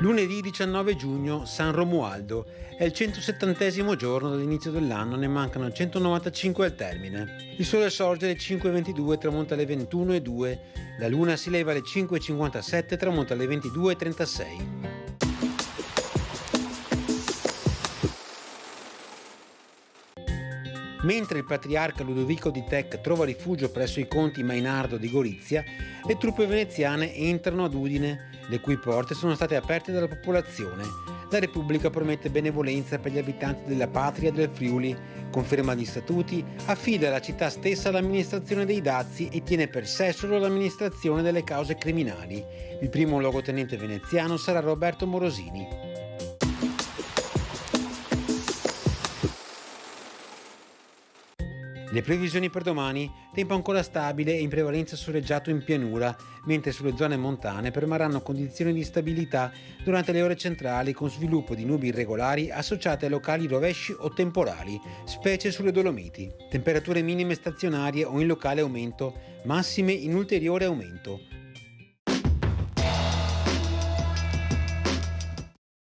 Lunedì 19 giugno, San Romualdo. È il 170° giorno dall'inizio dell'anno, ne mancano 195 al termine. Il sole sorge alle 5:22 e tramonta alle 21:02. La luna si leva alle 5:57 e tramonta alle 22:36. Mentre il patriarca Ludovico di Tech trova rifugio presso i conti Mainardo di Gorizia, le truppe veneziane entrano ad Udine, le cui porte sono state aperte dalla popolazione. La Repubblica promette benevolenza per gli abitanti della patria del Friuli, conferma gli statuti, affida alla città stessa l'amministrazione dei dazi e tiene per sé solo l'amministrazione delle cause criminali. Il primo luogotenente veneziano sarà Roberto Morosini. Le previsioni per domani: tempo ancora stabile e in prevalenza soleggiato in pianura, mentre sulle zone montane permarranno condizioni di stabilità durante le ore centrali con sviluppo di nubi irregolari associate a locali rovesci o temporali, specie sulle Dolomiti. Temperature minime stazionarie o in locale aumento, massime in ulteriore aumento.